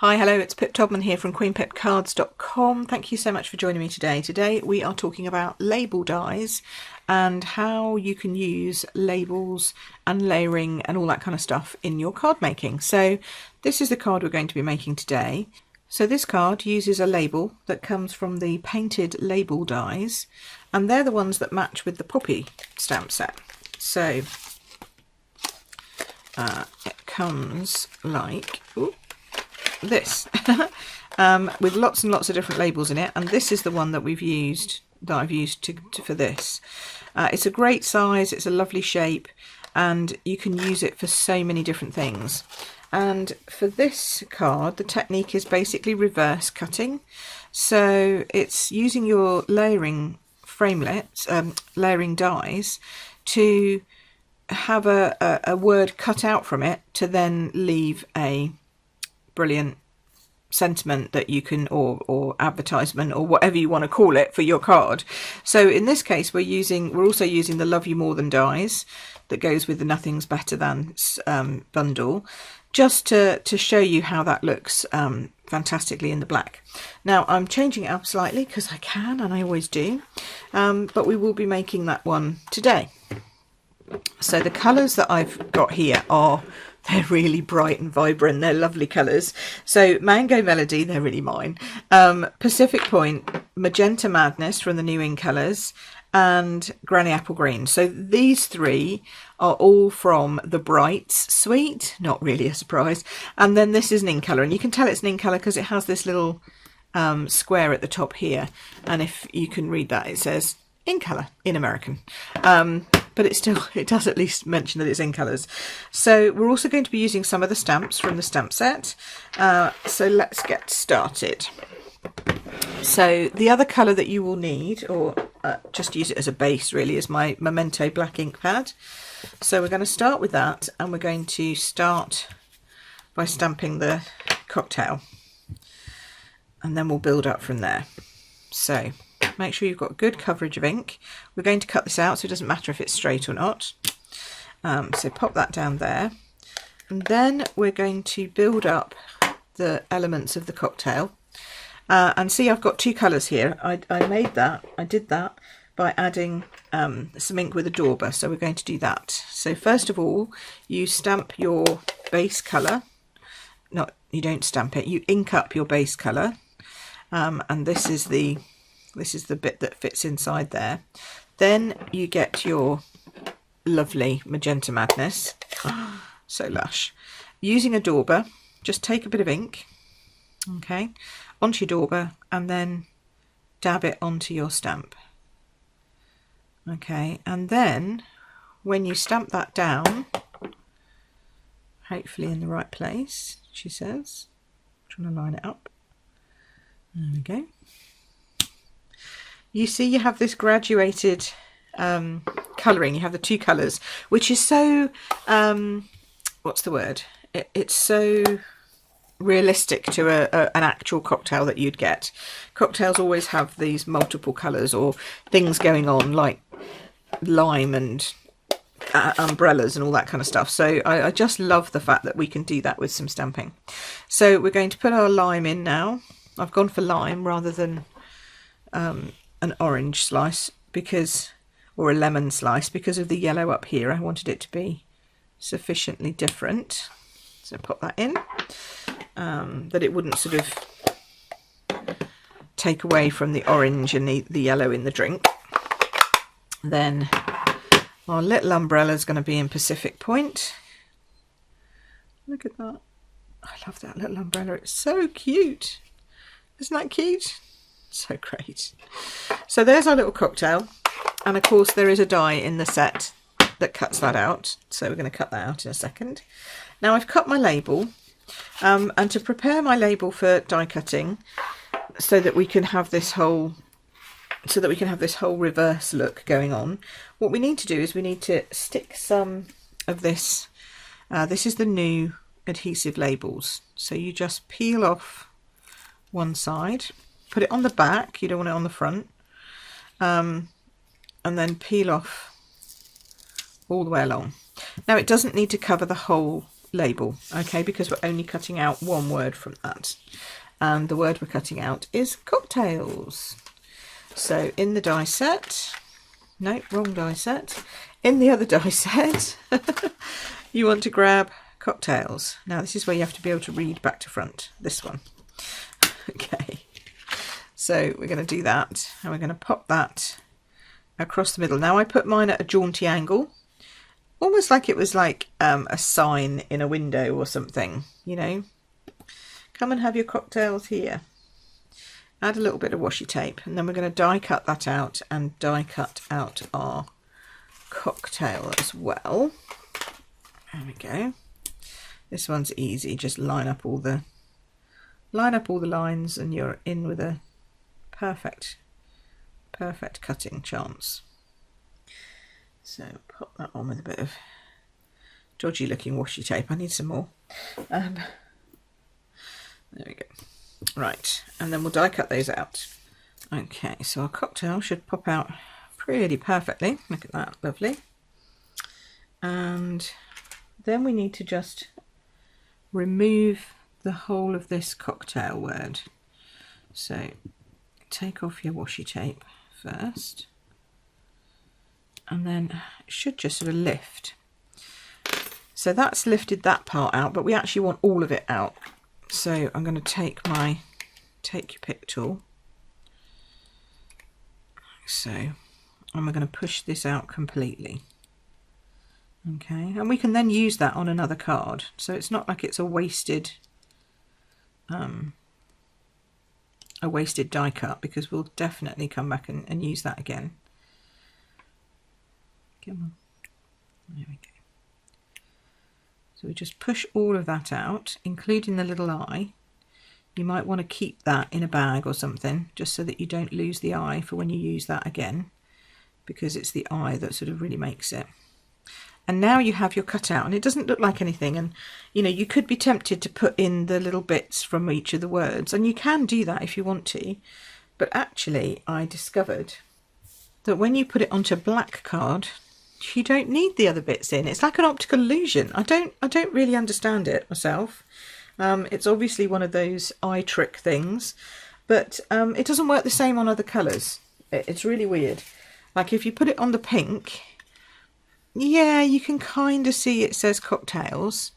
Hi, hello, it's Pip Todman here from queenpipcards.com. Thank you so much for joining me today. Today we are talking about label dies and how you can use labels and layering and all that kind of stuff in your card making. So this is the card we're going to be making today. So this card uses a label that comes from the painted label dies, and they're the ones that match with the poppy stamp set. So it comes like this with lots and lots of different labels in it, and this is the one that I've used for this. It's a great size, it's a lovely shape, and you can use it for so many different things. And for this card, the technique is basically reverse cutting. So it's using your layering framelits, layering dies, to have a word cut out from it to then leave a brilliant sentiment that you can, or advertisement, or whatever you want to call it, for your card. So in this case we're also using the Love You More Than dies that goes with the Nothing's Better Than bundle, just to show you how that looks fantastically in the black. Now I'm changing it up slightly because I can, and I always do, but we will be making that one today. So the colours that I've got here they're really bright and vibrant. They're lovely colours. So Mango Melody, they're really mine. Pacific Point, Magenta Madness from the New In Colours, and Granny Apple Green. So these three are all from the Brights suite. Not really a surprise. And then this is an in colour, and you can tell it's an in colour because it has this little square at the top here. And if you can read that, it says in colour in American. But it does at least mention that it's in colours. So we're also going to be using some of the stamps from the stamp set. So let's get started. So the other colour that you will need, or just use it as a base really, is my Memento black ink pad. So we're going to start with that, and we're going to start by stamping the cocktail, and then we'll build up from there. So make sure you've got good coverage of ink. We're going to cut this out so it doesn't matter if it's straight or not. So pop that down there, and then we're going to build up the elements of the cocktail. And see, I've got two colours here. I did that by adding some ink with a Dauber, so we're going to do that. So first of all, you stamp your base colour. No, you don't stamp it, you ink up your base colour, and this is the bit that fits inside there. Then you get your lovely Magenta Madness. So lush. Using a Dauber, just take a bit of ink, okay, onto your Dauber, and then dab it onto your stamp. Okay, and then when you stamp that down, hopefully in the right place, she says, I'm trying to line it up. There we go. You see you have this graduated colouring. You have the two colours, which is so, what's the word? It's so realistic to an actual cocktail that you'd get. Cocktails always have these multiple colours or things going on, like lime and umbrellas and all that kind of stuff. So I just love the fact that we can do that with some stamping. So we're going to put our lime in now. I've gone for lime rather than an orange slice, or a lemon slice, because of the yellow up here. I wanted it to be sufficiently different. So pop that in, that it wouldn't sort of take away from the orange and the yellow in the drink. Then our little umbrella is going to be in Pacific Point. Look at that. I love that little umbrella. It's so cute. Isn't that cute? So great. So there's our little cocktail, and of course there is a die in the set that cuts that out, so we're going to cut that out in a second. Now I've cut my label, and to prepare my label for die cutting, so that we can have this whole reverse look going on, what we need to do is we need to stick some of this. This is the new adhesive labels, so you just peel off one side, put it on the back, you don't want it on the front, and then peel off all the way along. Now it doesn't need to cover the whole label, okay, because we're only cutting out one word from that. And the word we're cutting out is cocktails. So in the die set, no, wrong die set. In the other die set, you want to grab cocktails. Now this is where you have to be able to read back to front, this one. Okay, so we're going to do that, and we're going to pop that across the middle. Now I put mine at a jaunty angle, almost like it was like a sign in a window or something, you know. Come and have your cocktails here. Add a little bit of washi tape, and then we're going to die cut that out and die cut out our cocktail as well. There we go. This one's easy, just line up all the lines and you're in with a perfect cutting chance. So pop that on with a bit of dodgy looking washi tape. I need some more. There we go. Right, and then we'll die cut those out. Okay, so our cocktail should pop out pretty perfectly. Look at that, lovely. And then we need to just remove the whole of this cocktail word. So take off your washi tape first, and then it should just sort of lift. So that's lifted that part out, but we actually want all of it out. So I'm going to take my take your pick tool. So, and we're going to push this out completely. Okay, and we can then use that on another card. So it's not like it's a wasted die cut, because we'll definitely come back and use that again. Come on. There we go. So we just push all of that out, including the little eye. You might want to keep that in a bag or something, just so that you don't lose the eye for when you use that again, because it's the eye that sort of really makes it. And now you have your cutout, and it doesn't look like anything. And you know, you could be tempted to put in the little bits from each of the words, and you can do that if you want to. But actually, I discovered that when you put it onto a black card, you don't need the other bits in. It's like an optical illusion. I don't really understand it myself. It's obviously one of those eye trick things, but it doesn't work the same on other colours. It's really weird. Like if you put it on the pink, yeah, you can kind of see it says cocktails,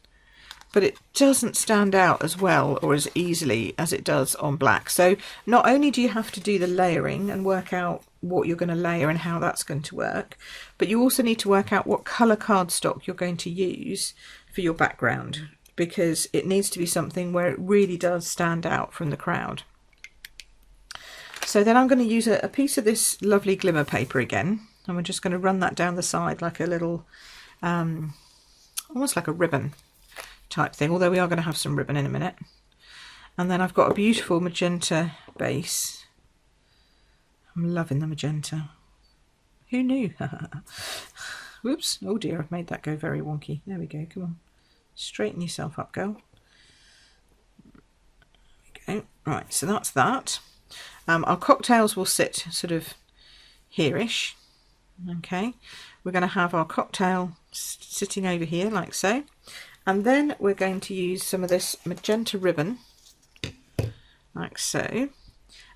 but it doesn't stand out as well or as easily as it does on black. So not only do you have to do the layering and work out what you're going to layer and how that's going to work, but you also need to work out what colour cardstock you're going to use for your background, because it needs to be something where it really does stand out from the crowd. So then I'm going to use a piece of this lovely glimmer paper again, and we're just going to run that down the side like a little, almost like a ribbon type thing, although we are going to have some ribbon in a minute. And then I've got a beautiful magenta base. I'm loving the magenta. Who knew? Whoops, oh dear, I've made that go very wonky. There we go, come on. Straighten yourself up, girl. Okay, right, so that's that. Our cocktails will sit sort of here-ish. Okay, we're going to have our cocktail sitting over here like so, and then we're going to use some of this magenta ribbon like so, and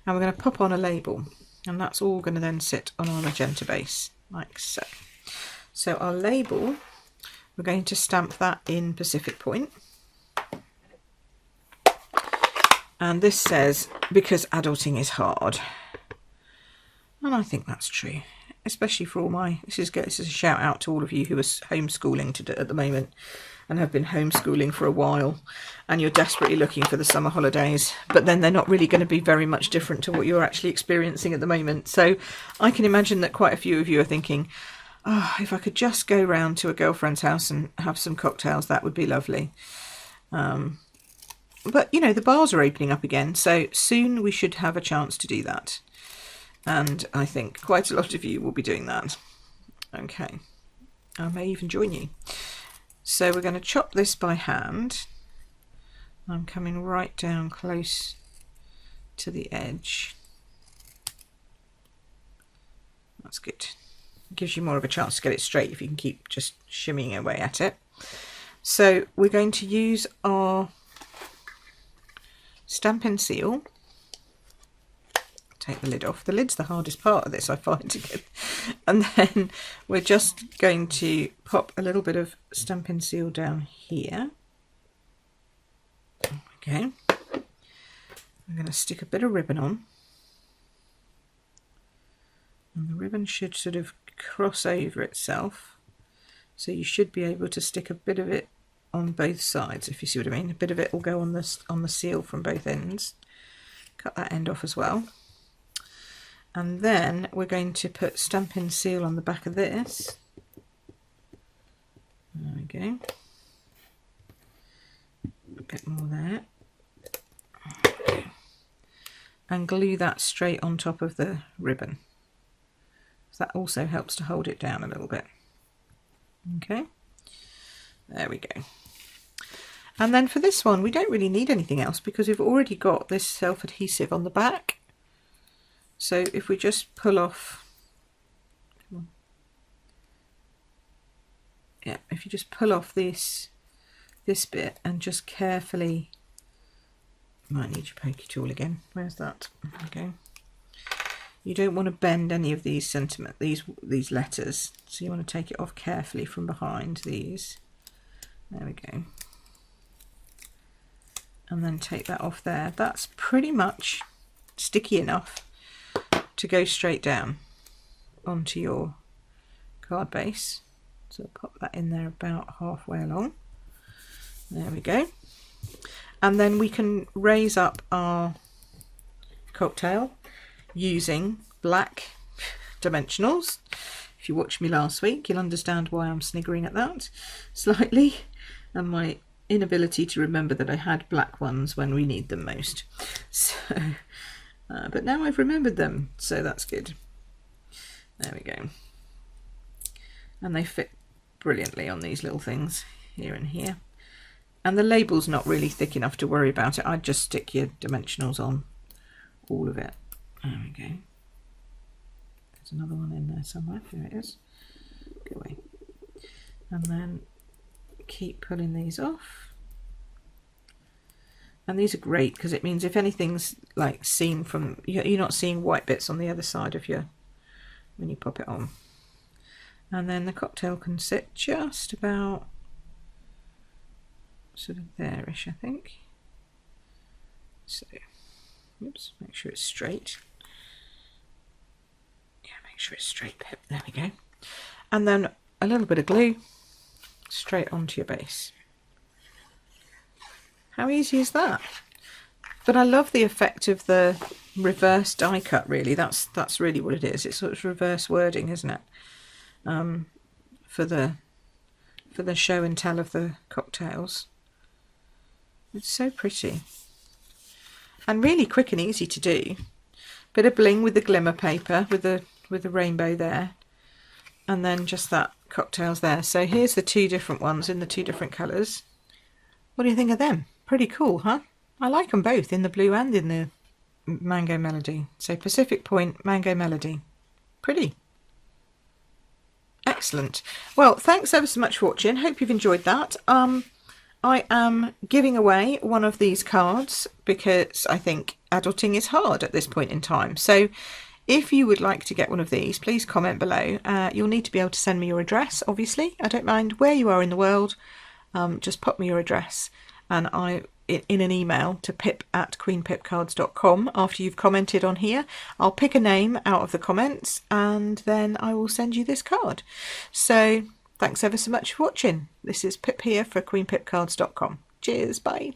we're going to pop on a label, and that's all going to then sit on our magenta base like so. So our label, we're going to stamp that in Pacific Point, and this says, because adulting is hard, and I think that's true. Especially for all my, this is a shout out to all of you who are homeschooling at the moment and have been homeschooling for a while, and you're desperately looking for the summer holidays, but then they're not really going to be very much different to what you're actually experiencing at the moment. So I can imagine that quite a few of you are thinking, oh, if I could just go round to a girlfriend's house and have some cocktails, that would be lovely. But you know, the bars are opening up again, so soon we should have a chance to do that. And I think quite a lot of you will be doing that. Okay, I may even join you. So we're going to chop this by hand. I'm coming right down close to the edge. That's good. It gives you more of a chance to get it straight if you can keep just shimmying away at it. So we're going to use our Stampin' Seal. Take the lid off. The lid's the hardest part of this, I find. And then we're just going to pop a little bit of Stampin' Seal down here. Okay. I'm going to stick a bit of ribbon on. And the ribbon should sort of cross over itself. So you should be able to stick a bit of it on both sides, if you see what I mean. A bit of it will go on the seal from both ends. Cut that end off as well. And then we're going to put Stampin' Seal on the back of this. There we go. A bit more there. And glue that straight on top of the ribbon. So that also helps to hold it down a little bit. Okay, there we go. And then for this one, we don't really need anything else because we've already got this self-adhesive on the back. So if we just pull off, yeah, if you just pull off this bit and just carefully, might need your pokey tool again. Where's that? Okay. You don't want to bend any of these these letters, so you want to take it off carefully from behind these. There we go. And then take that off there. That's pretty much sticky enough to go straight down onto your card base. So pop that in there about halfway along. There we go. And then we can raise up our cocktail using black dimensionals. If you watched me last week, you'll understand why I'm sniggering at that slightly, and my inability to remember that I had black ones when we need them most. So, but now I've remembered them, so that's good. There we go. And they fit brilliantly on these little things here and here. And the label's not really thick enough to worry about it. I'd just stick your dimensionals on all of it. There we go. There's another one in there somewhere. There it is. Go away. And then keep pulling these off. And these are great because it means if anything's like seen from, you're not seeing white bits on the other side of your, when you pop it on. And then the cocktail can sit just about sort of there-ish, I think. So, oops, make sure it's straight. Yeah, make sure it's straight, Pip. There we go. And then a little bit of glue straight onto your base. How easy is that? But I love the effect of the reverse die cut, really. That's really what it is. It's sort of reverse wording, isn't it? For the show and tell of the cocktails. It's so pretty. And really quick and easy to do. Bit of bling with the glimmer paper, with the rainbow there. And then just that cocktails there. So here's the two different ones in the two different colours. What do you think of them? Pretty cool, huh? I like them both, in the blue and in the Mango Melody. So Pacific Point, Mango Melody. Pretty. Excellent. Well, thanks ever so much for watching. Hope you've enjoyed that. I am giving away one of these cards because I think adulting is hard at this point in time. So if you would like to get one of these, please comment below. You'll need to be able to send me your address, obviously. I don't mind where you are in the world. Just pop me your address and in an email to pip@queenpipcards.com. After you've commented on here, I'll pick a name out of the comments and then I will send you this card. So thanks ever so much for watching. This is Pip here for queenpipcards.com. Cheers, bye.